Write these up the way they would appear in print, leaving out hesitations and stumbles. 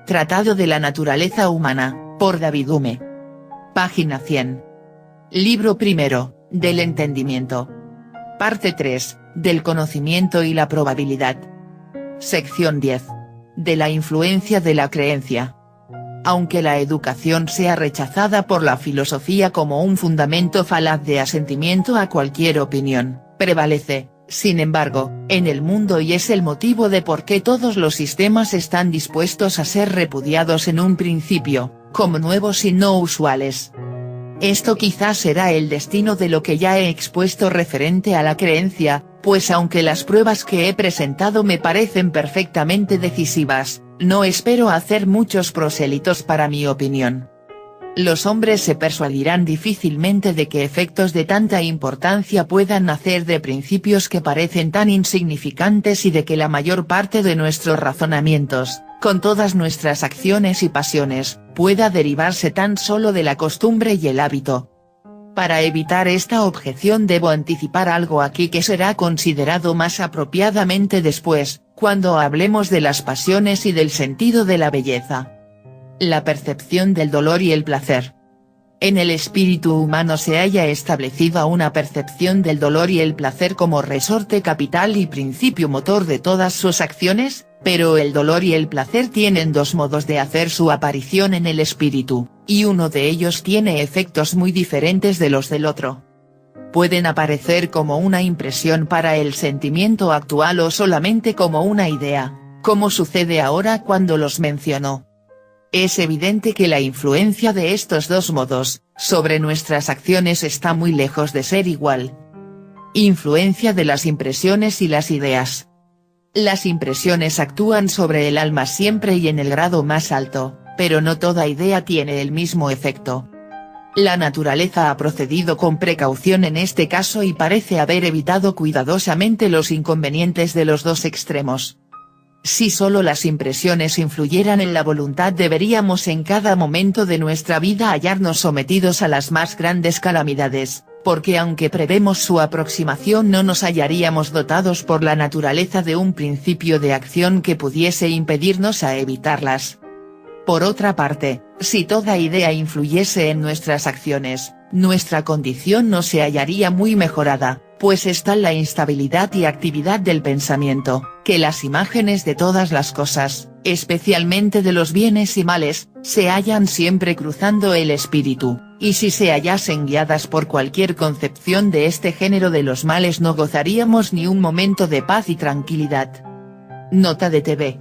Tratado de la naturaleza humana, por David Hume. Página 100. Libro primero, del entendimiento. Parte 3, del conocimiento y la probabilidad. Sección 10. De la influencia de la creencia. Aunque la educación sea rechazada por la filosofía como un fundamento falaz de asentimiento a cualquier opinión, prevalece, sin embargo, en el mundo y es el motivo de por qué todos los sistemas están dispuestos a ser repudiados en un principio, como nuevos y no usuales. Esto quizás será el destino de lo que ya he expuesto referente a la creencia, pues aunque las pruebas que he presentado me parecen perfectamente decisivas, no espero hacer muchos prosélitos para mi opinión. Los hombres se persuadirán difícilmente de que efectos de tanta importancia puedan nacer de principios que parecen tan insignificantes y de que la mayor parte de nuestros razonamientos, con todas nuestras acciones y pasiones, pueda derivarse tan solo de la costumbre y el hábito. Para evitar esta objeción debo anticipar algo aquí que será considerado más apropiadamente después, cuando hablemos de las pasiones y del sentido de la belleza. La percepción del dolor y el placer. En el espíritu humano se haya establecido una percepción del dolor y el placer como resorte capital y principio motor de todas sus acciones, pero el dolor y el placer tienen dos modos de hacer su aparición en el espíritu, y uno de ellos tiene efectos muy diferentes de los del otro. Pueden aparecer como una impresión para el sentimiento actual o solamente como una idea, como sucede ahora cuando los menciono. Es evidente que la influencia de estos dos modos, sobre nuestras acciones está muy lejos de ser igual. Influencia de las impresiones y las ideas. Las impresiones actúan sobre el alma siempre y en el grado más alto, pero no toda idea tiene el mismo efecto. La naturaleza ha procedido con precaución en este caso y parece haber evitado cuidadosamente los inconvenientes de los dos extremos. Si solo las impresiones influyeran en la voluntad deberíamos en cada momento de nuestra vida hallarnos sometidos a las más grandes calamidades, porque aunque prevemos su aproximación no nos hallaríamos dotados por la naturaleza de un principio de acción que pudiese impedirnos a evitarlas. Por otra parte, si toda idea influyese en nuestras acciones, nuestra condición no se hallaría muy mejorada, pues está la instabilidad y actividad del pensamiento, que las imágenes de todas las cosas, especialmente de los bienes y males, se hallan siempre cruzando el espíritu, y si se hallasen guiadas por cualquier concepción de este género de los males no gozaríamos ni un momento de paz y tranquilidad. Nota de TV.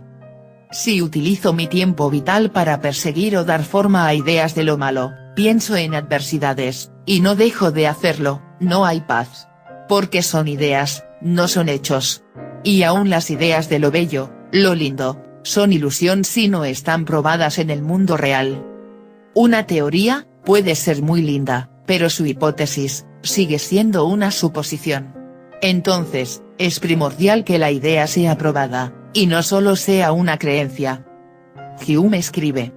Si utilizo mi tiempo vital para perseguir o dar forma a ideas de lo malo, pienso en adversidades, y no dejo de hacerlo, no hay paz. Porque son ideas, no son hechos. Y aún las ideas de lo bello, lo lindo, son ilusión si no están probadas en el mundo real. Una teoría, puede ser muy linda, pero su hipótesis, sigue siendo una suposición. Entonces, es primordial que la idea sea probada, y no solo sea una creencia. Hume escribe.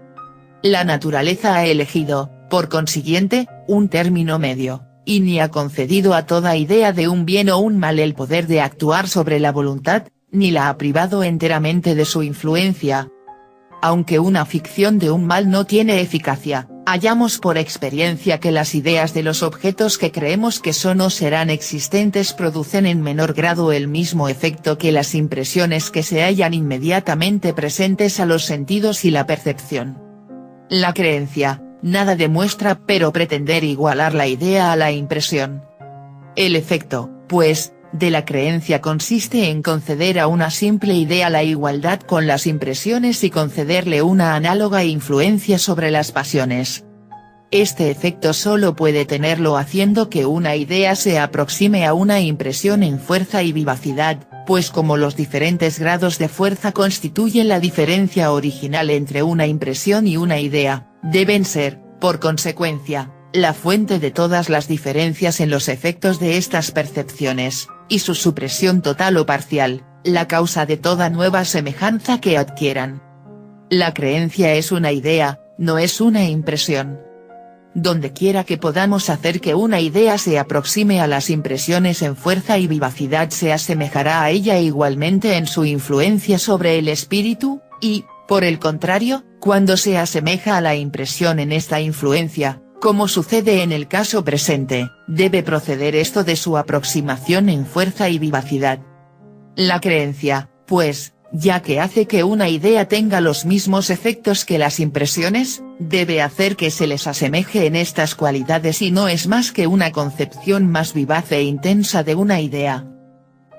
La naturaleza ha elegido, por consiguiente, un término medio, y ni ha concedido a toda idea de un bien o un mal el poder de actuar sobre la voluntad, ni la ha privado enteramente de su influencia. Aunque una ficción de un mal no tiene eficacia, hallamos por experiencia que las ideas de los objetos que creemos que son o serán existentes producen en menor grado el mismo efecto que las impresiones que se hallan inmediatamente presentes a los sentidos y la percepción. La creencia, nada demuestra pero pretender igualar la idea a la impresión. El efecto, pues, de la creencia consiste en conceder a una simple idea la igualdad con las impresiones y concederle una análoga influencia sobre las pasiones. Este efecto solo puede tenerlo haciendo que una idea se aproxime a una impresión en fuerza y vivacidad, pues como los diferentes grados de fuerza constituyen la diferencia original entre una impresión y una idea, deben ser, por consecuencia, la fuente de todas las diferencias en los efectos de estas percepciones, y su supresión total o parcial, la causa de toda nueva semejanza que adquieran. La creencia es una idea, no es una impresión. Dondequiera que podamos hacer que una idea se aproxime a las impresiones en fuerza y vivacidad se asemejará a ella igualmente en su influencia sobre el espíritu, y, Por el contrario, cuando se asemeja a la impresión en esta influencia, como sucede en el caso presente, debe proceder esto de su aproximación en fuerza y vivacidad. La creencia, pues, ya que hace que una idea tenga los mismos efectos que las impresiones, debe hacer que se les asemeje en estas cualidades y no es más que una concepción más vivaz e intensa de una idea.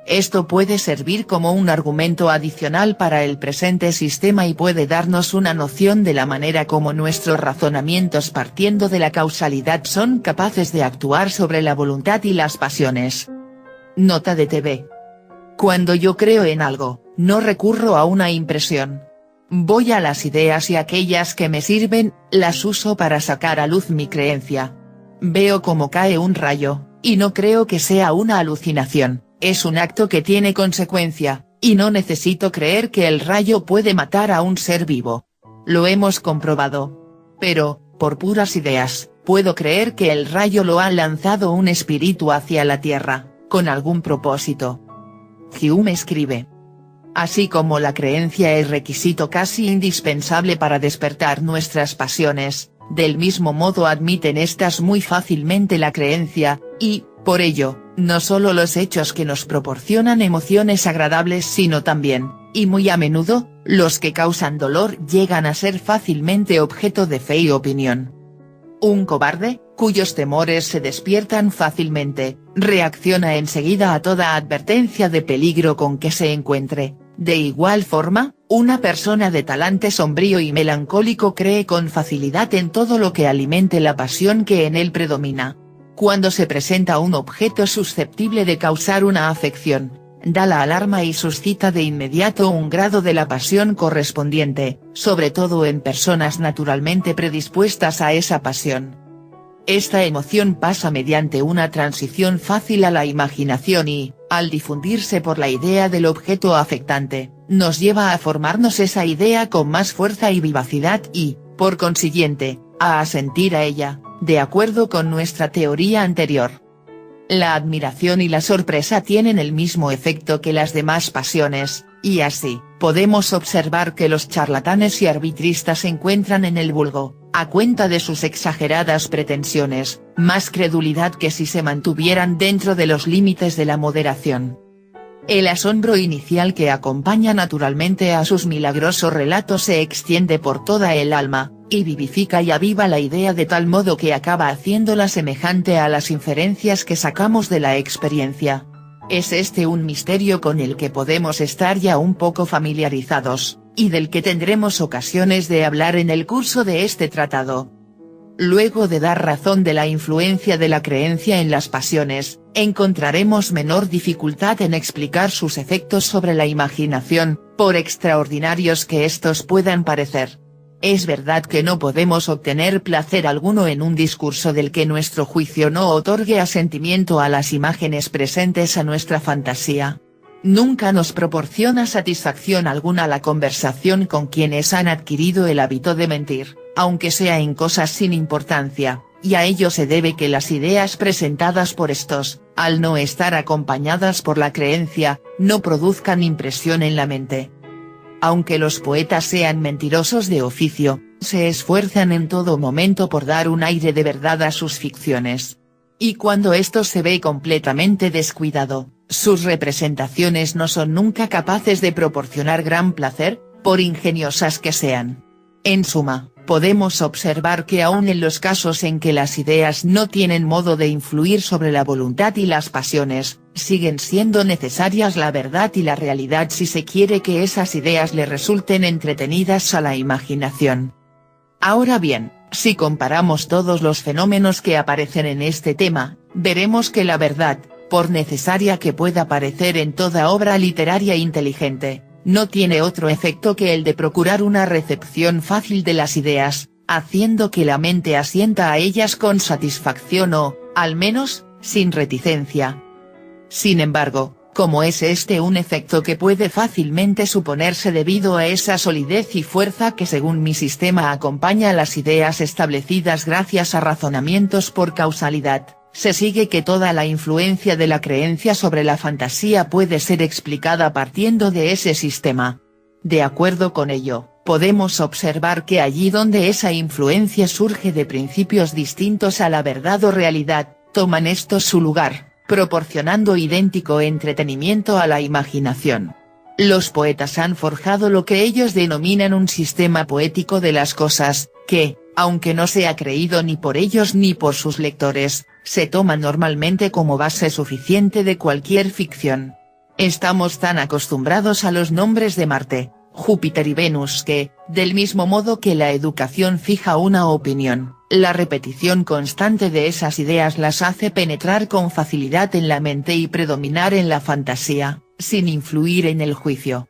Esto puede servir como un argumento adicional para el presente sistema y puede darnos una noción de la manera como nuestros razonamientos partiendo de la causalidad son capaces de actuar sobre la voluntad y las pasiones. Nota de TV. Cuando yo creo en algo, no recurro a una impresión. Voy a las ideas y aquellas que me sirven, las uso para sacar a luz mi creencia. Veo cómo cae un rayo, y no creo que sea una alucinación. Es un acto que tiene consecuencia, y no necesito creer que el rayo puede matar a un ser vivo. Lo hemos comprobado. Pero, por puras ideas, puedo creer que el rayo lo ha lanzado un espíritu hacia la Tierra, con algún propósito. Hume escribe. Así como la creencia es requisito casi indispensable para despertar nuestras pasiones, del mismo modo admiten estas muy fácilmente la creencia, y, por ello, no solo los hechos que nos proporcionan emociones agradables sino también, y muy a menudo, los que causan dolor llegan a ser fácilmente objeto de fe y opinión. Un cobarde, cuyos temores se despiertan fácilmente, reacciona enseguida a toda advertencia de peligro con que se encuentre. De igual forma, una persona de talante sombrío y melancólico cree con facilidad en todo lo que alimente la pasión que en él predomina. Cuando se presenta un objeto susceptible de causar una afección, da la alarma y suscita de inmediato un grado de la pasión correspondiente, sobre todo en personas naturalmente predispuestas a esa pasión. Esta emoción pasa mediante una transición fácil a la imaginación y, al difundirse por la idea del objeto afectante, nos lleva a formarnos esa idea con más fuerza y vivacidad y, por consiguiente, a asentir a ella, de acuerdo con nuestra teoría anterior. La admiración y la sorpresa tienen el mismo efecto que las demás pasiones, y así, podemos observar que los charlatanes y arbitristas encuentran en el vulgo, a cuenta de sus exageradas pretensiones, más credulidad que si se mantuvieran dentro de los límites de la moderación. El asombro inicial que acompaña naturalmente a sus milagrosos relatos se extiende por toda el alma, y vivifica y aviva la idea de tal modo que acaba haciéndola semejante a las inferencias que sacamos de la experiencia. Es este un misterio con el que podemos estar ya un poco familiarizados, y del que tendremos ocasiones de hablar en el curso de este tratado. Luego de dar razón de la influencia de la creencia en las pasiones, encontraremos menor dificultad en explicar sus efectos sobre la imaginación, por extraordinarios que estos puedan parecer. Es verdad que no podemos obtener placer alguno en un discurso del que nuestro juicio no otorgue asentimiento a las imágenes presentes a nuestra fantasía. Nunca nos proporciona satisfacción alguna la conversación con quienes han adquirido el hábito de mentir, aunque sea en cosas sin importancia, y a ello se debe que las ideas presentadas por estos, al no estar acompañadas por la creencia, no produzcan impresión en la mente. Aunque los poetas sean mentirosos de oficio, se esfuerzan en todo momento por dar un aire de verdad a sus ficciones. Y cuando esto se ve completamente descuidado, sus representaciones no son nunca capaces de proporcionar gran placer, por ingeniosas que sean. En suma, podemos observar que aun en los casos en que las ideas no tienen modo de influir sobre la voluntad y las pasiones, siguen siendo necesarias la verdad y la realidad si se quiere que esas ideas le resulten entretenidas a la imaginación. Ahora bien, si comparamos todos los fenómenos que aparecen en este tema, veremos que la verdad, por necesaria que pueda parecer en toda obra literaria inteligente, no tiene otro efecto que el de procurar una recepción fácil de las ideas, haciendo que la mente asienta a ellas con satisfacción o, al menos, sin reticencia. Sin embargo, como es este un efecto que puede fácilmente suponerse debido a esa solidez y fuerza que según mi sistema acompaña las ideas establecidas gracias a razonamientos por causalidad, se sigue que toda la influencia de la creencia sobre la fantasía puede ser explicada partiendo de ese sistema. De acuerdo con ello, podemos observar que allí donde esa influencia surge de principios distintos a la verdad o realidad, toman estos su lugar, proporcionando idéntico entretenimiento a la imaginación. Los poetas han forjado lo que ellos denominan un sistema poético de las cosas, que, aunque no sea creído ni por ellos ni por sus lectores, se toma normalmente como base suficiente de cualquier ficción. Estamos tan acostumbrados a los nombres de Marte, Júpiter y Venus que, del mismo modo que la educación fija una opinión, la repetición constante de esas ideas las hace penetrar con facilidad en la mente y predominar en la fantasía, sin influir en el juicio.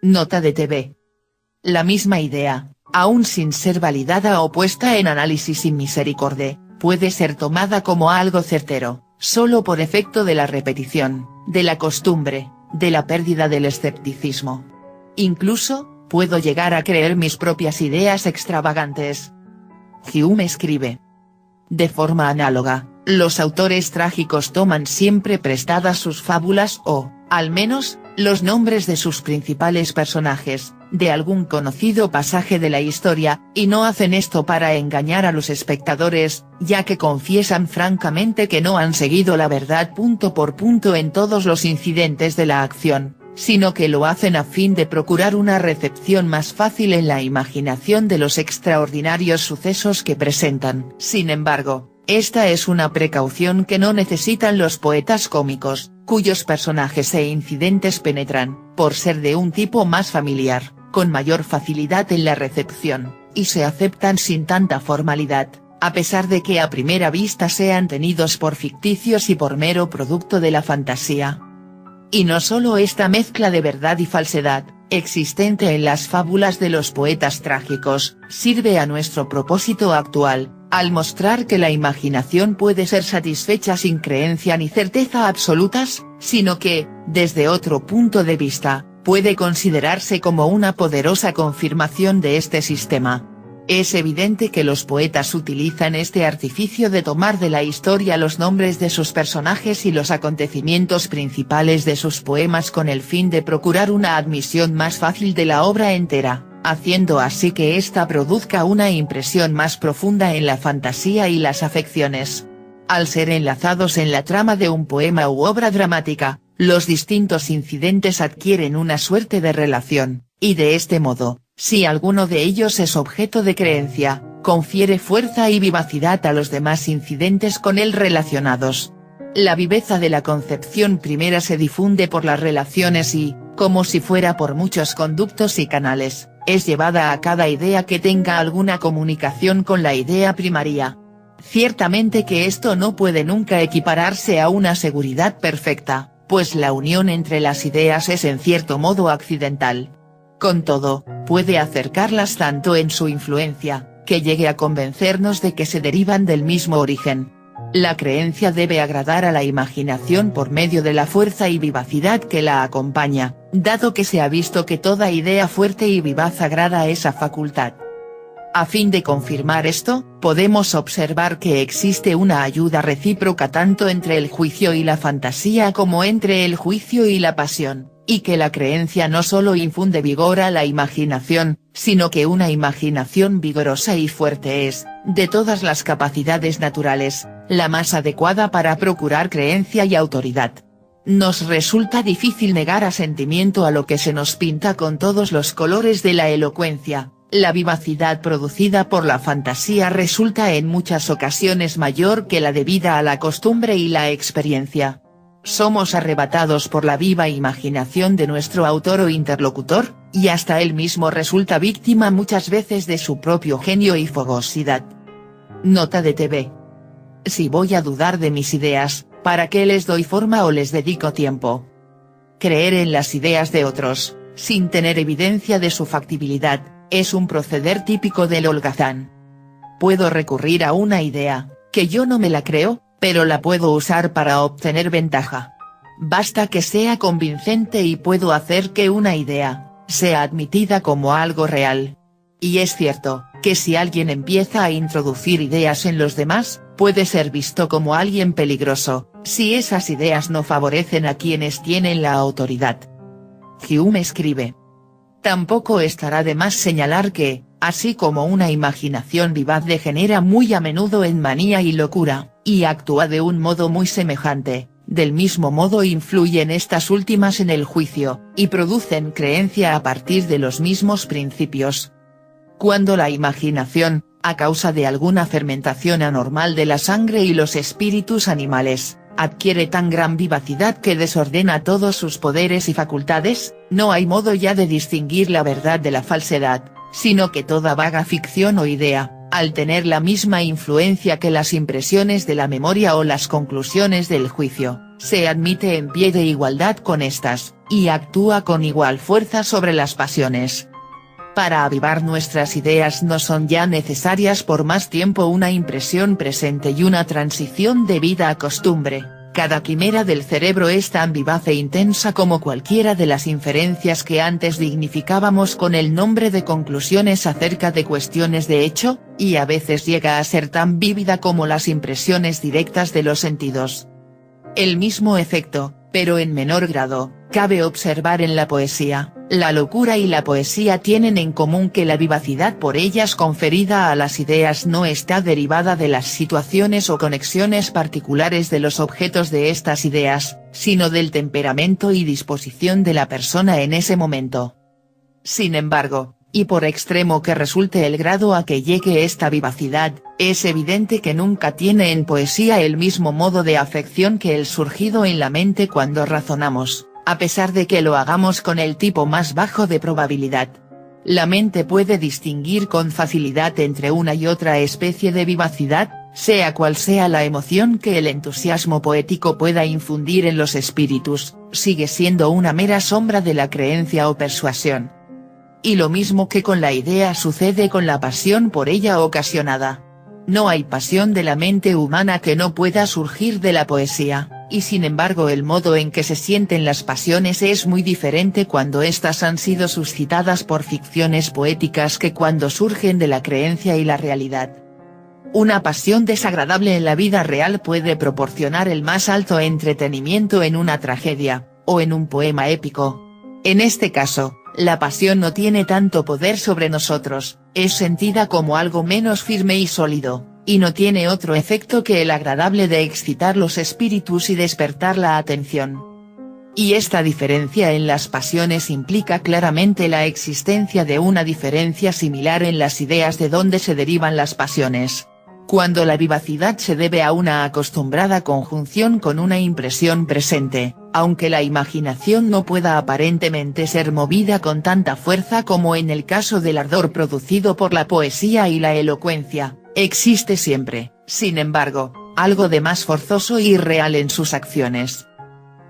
Nota de TV. La misma idea, aun sin ser validada o puesta en análisis sin misericordia, puede ser tomada como algo certero, solo por efecto de la repetición, de la costumbre, de la pérdida del escepticismo. Incluso, puedo llegar a creer mis propias ideas extravagantes. Hume escribe. De forma análoga, los autores trágicos toman siempre prestadas sus fábulas o, al menos, los nombres de sus principales personajes, de algún conocido pasaje de la historia, y no hacen esto para engañar a los espectadores, ya que confiesan francamente que no han seguido la verdad punto por punto en todos los incidentes de la acción, sino que lo hacen a fin de procurar una recepción más fácil en la imaginación de los extraordinarios sucesos que presentan. Sin embargo, esta es una precaución que no necesitan los poetas cómicos, cuyos personajes e incidentes penetran, por ser de un tipo más familiar, con mayor facilidad en la recepción, y se aceptan sin tanta formalidad, a pesar de que a primera vista sean tenidos por ficticios y por mero producto de la fantasía. Y no solo esta mezcla de verdad y falsedad, existente en las fábulas de los poetas trágicos, sirve a nuestro propósito actual, al mostrar que la imaginación puede ser satisfecha sin creencia ni certeza absolutas, sino que, desde otro punto de vista, puede considerarse como una poderosa confirmación de este sistema. Es evidente que los poetas utilizan este artificio de tomar de la historia los nombres de sus personajes y los acontecimientos principales de sus poemas con el fin de procurar una admisión más fácil de la obra entera, haciendo así que ésta produzca una impresión más profunda en la fantasía y las afecciones. Al ser enlazados en la trama de un poema u obra dramática, los distintos incidentes adquieren una suerte de relación, y de este modo, si alguno de ellos es objeto de creencia, confiere fuerza y vivacidad a los demás incidentes con él relacionados. La viveza de la concepción primera se difunde por las relaciones y, como si fuera por muchos conductos y canales, es llevada a cada idea que tenga alguna comunicación con la idea primaria. Ciertamente que esto no puede nunca equipararse a una seguridad perfecta, pues la unión entre las ideas es en cierto modo accidental. Con todo, puede acercarlas tanto en su influencia, que llegue a convencernos de que se derivan del mismo origen. La creencia debe agradar a la imaginación por medio de la fuerza y vivacidad que la acompaña, dado que se ha visto que toda idea fuerte y vivaz agrada a esa facultad. A fin de confirmar esto, podemos observar que existe una ayuda recíproca tanto entre el juicio y la fantasía como entre el juicio y la pasión, y que la creencia no solo infunde vigor a la imaginación, sino que una imaginación vigorosa y fuerte es, de todas las capacidades naturales, la más adecuada para procurar creencia y autoridad. Nos resulta difícil negar asentimiento a lo que se nos pinta con todos los colores de la elocuencia. La vivacidad producida por la fantasía resulta en muchas ocasiones mayor que la debida a la costumbre y la experiencia. Somos arrebatados por la viva imaginación de nuestro autor o interlocutor, y hasta él mismo resulta víctima muchas veces de su propio genio y fogosidad. Nota de TV. Si voy a dudar de mis ideas, ¿para qué les doy forma o les dedico tiempo? Creer en las ideas de otros, sin tener evidencia de su factibilidad, es un proceder típico del holgazán. Puedo recurrir a una idea, que yo no me la creo, pero la puedo usar para obtener ventaja. Basta que sea convincente y puedo hacer que una idea, sea admitida como algo real. Y es cierto, que si alguien empieza a introducir ideas en los demás, puede ser visto como alguien peligroso, si esas ideas no favorecen a quienes tienen la autoridad. Hume escribe. Tampoco estará de más señalar que, así como una imaginación vivaz degenera muy a menudo en manía y locura, y actúa de un modo muy semejante, del mismo modo influyen estas últimas en el juicio, y producen creencia a partir de los mismos principios. Cuando la imaginación, a causa de alguna fermentación anormal de la sangre y los espíritus animales, adquiere tan gran vivacidad que desordena todos sus poderes y facultades, no hay modo ya de distinguir la verdad de la falsedad, sino que toda vaga ficción o idea, al tener la misma influencia que las impresiones de la memoria o las conclusiones del juicio, se admite en pie de igualdad con estas, y actúa con igual fuerza sobre las pasiones. Para avivar nuestras ideas no son ya necesarias por más tiempo una impresión presente y una transición de vida a costumbre, cada quimera del cerebro es tan vivaz e intensa como cualquiera de las inferencias que antes dignificábamos con el nombre de conclusiones acerca de cuestiones de hecho, y a veces llega a ser tan vívida como las impresiones directas de los sentidos. El mismo efecto, pero en menor grado, cabe observar en la poesía. La locura y la poesía tienen en común que la vivacidad por ellas conferida a las ideas no está derivada de las situaciones o conexiones particulares de los objetos de estas ideas, sino del temperamento y disposición de la persona en ese momento. Sin embargo, y por extremo que resulte el grado a que llegue esta vivacidad, es evidente que nunca tiene en poesía el mismo modo de afección que el surgido en la mente cuando razonamos, a pesar de que lo hagamos con el tipo más bajo de probabilidad. La mente puede distinguir con facilidad entre una y otra especie de vivacidad, sea cual sea la emoción que el entusiasmo poético pueda infundir en los espíritus, sigue siendo una mera sombra de la creencia o persuasión. Y lo mismo que con la idea sucede con la pasión por ella ocasionada. No hay pasión de la mente humana que no pueda surgir de la poesía, y sin embargo el modo en que se sienten las pasiones es muy diferente cuando éstas han sido suscitadas por ficciones poéticas que cuando surgen de la creencia y la realidad. Una pasión desagradable en la vida real puede proporcionar el más alto entretenimiento en una tragedia, o en un poema épico. En este caso, la pasión no tiene tanto poder sobre nosotros, es sentida como algo menos firme y sólido, y no tiene otro efecto que el agradable de excitar los espíritus y despertar la atención. Y esta diferencia en las pasiones implica claramente la existencia de una diferencia similar en las ideas de donde se derivan las pasiones. Cuando la vivacidad se debe a una acostumbrada conjunción con una impresión presente, aunque la imaginación no pueda aparentemente ser movida con tanta fuerza como en el caso del ardor producido por la poesía y la elocuencia, existe siempre, sin embargo, algo de más forzoso y real en sus acciones.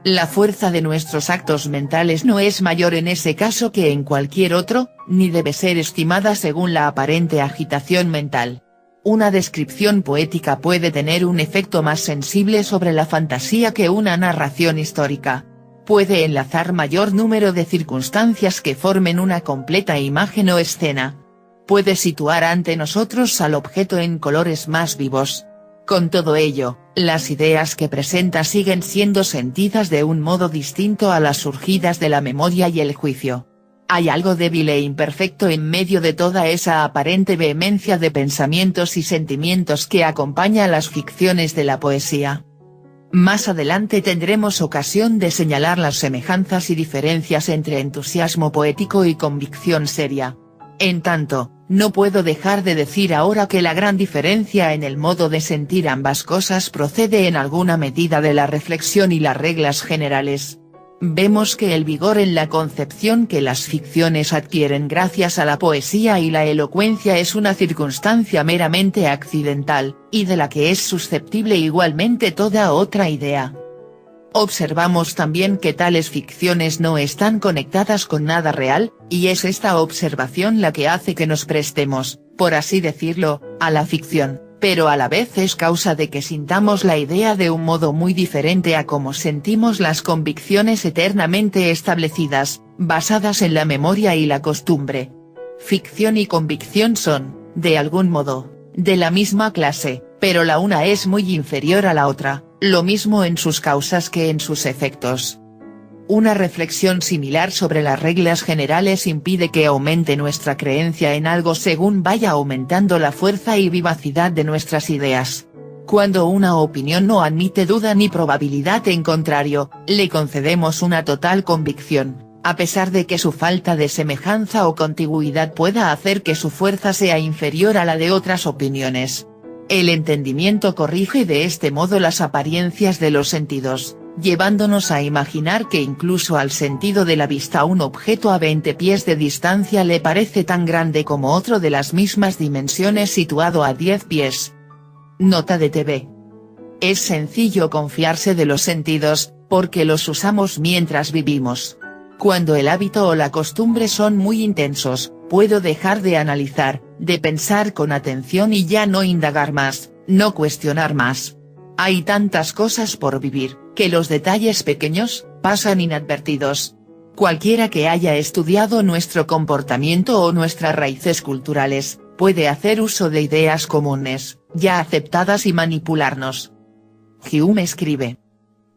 La fuerza de nuestros actos mentales no es mayor en ese caso que en cualquier otro, ni debe ser estimada según la aparente agitación mental. Una descripción poética puede tener un efecto más sensible sobre la fantasía que una narración histórica. Puede enlazar mayor número de circunstancias que formen una completa imagen o escena. Puede situar ante nosotros al objeto en colores más vivos. Con todo ello, las ideas que presenta siguen siendo sentidas de un modo distinto a las surgidas de la memoria y el juicio. Hay algo débil e imperfecto en medio de toda esa aparente vehemencia de pensamientos y sentimientos que acompaña las ficciones de la poesía. Más adelante tendremos ocasión de señalar las semejanzas y diferencias entre entusiasmo poético y convicción seria. En tanto, no puedo dejar de decir ahora que la gran diferencia en el modo de sentir ambas cosas procede en alguna medida de la reflexión y las reglas generales. Vemos que el vigor en la concepción que las ficciones adquieren gracias a la poesía y la elocuencia es una circunstancia meramente accidental, y de la que es susceptible igualmente toda otra idea. Observamos también que tales ficciones no están conectadas con nada real, y es esta observación la que hace que nos prestemos, por así decirlo, a la ficción, pero a la vez es causa de que sintamos la idea de un modo muy diferente a como sentimos las convicciones eternamente establecidas, basadas en la memoria y la costumbre. Ficción y convicción son, de algún modo, de la misma clase, pero la una es muy inferior a la otra, lo mismo en sus causas que en sus efectos. Una reflexión similar sobre las reglas generales impide que aumente nuestra creencia en algo según vaya aumentando la fuerza y vivacidad de nuestras ideas. Cuando una opinión no admite duda ni probabilidad en contrario, le concedemos una total convicción, a pesar de que su falta de semejanza o contigüidad pueda hacer que su fuerza sea inferior a la de otras opiniones. El entendimiento corrige de este modo las apariencias de los sentidos, llevándonos a imaginar que incluso al sentido de la vista un objeto a 20 pies de distancia le parece tan grande como otro de las mismas dimensiones situado a 10 pies. Nota de TV. Es sencillo confiarse de los sentidos, porque los usamos mientras vivimos. Cuando el hábito o la costumbre son muy intensos, puedo dejar de analizar, de pensar con atención y ya no indagar más, no cuestionar más. Hay tantas cosas por vivir, que los detalles pequeños, pasan inadvertidos. Cualquiera que haya estudiado nuestro comportamiento o nuestras raíces culturales, puede hacer uso de ideas comunes, ya aceptadas y manipularnos. Hume escribe.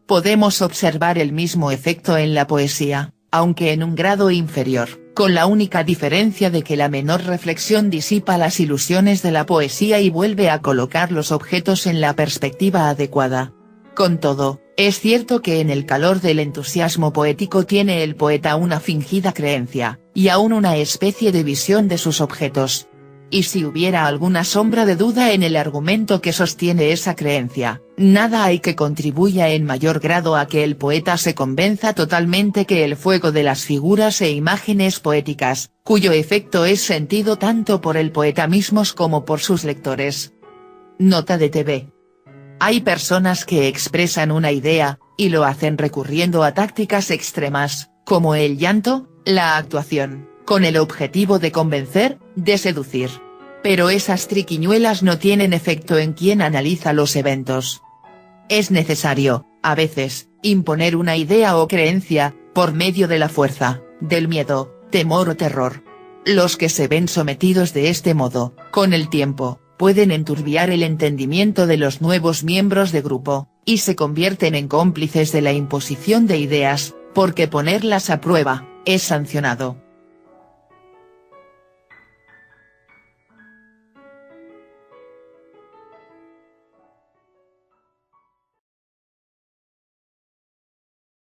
Podemos observar el mismo efecto en la poesía, aunque en un grado inferior, con la única diferencia de que la menor reflexión disipa las ilusiones de la poesía y vuelve a colocar los objetos en la perspectiva adecuada. Con todo, es cierto que en el calor del entusiasmo poético tiene el poeta una fingida creencia, y aún una especie de visión de sus objetos. Y si hubiera alguna sombra de duda en el argumento que sostiene esa creencia, nada hay que contribuya en mayor grado a que el poeta se convenza totalmente que el fuego de las figuras e imágenes poéticas, cuyo efecto es sentido tanto por el poeta mismo como por sus lectores. Nota de TV. Hay personas que expresan una idea, y lo hacen recurriendo a tácticas extremas, como el llanto, la actuación, con el objetivo de convencer, de seducir. Pero esas triquiñuelas no tienen efecto en quien analiza los eventos. Es necesario, a veces, imponer una idea o creencia, por medio de la fuerza, del miedo, temor o terror. Los que se ven sometidos de este modo, con el tiempo, pueden enturbiar el entendimiento de los nuevos miembros de grupo, y se convierten en cómplices de la imposición de ideas, porque ponerlas a prueba, es sancionado.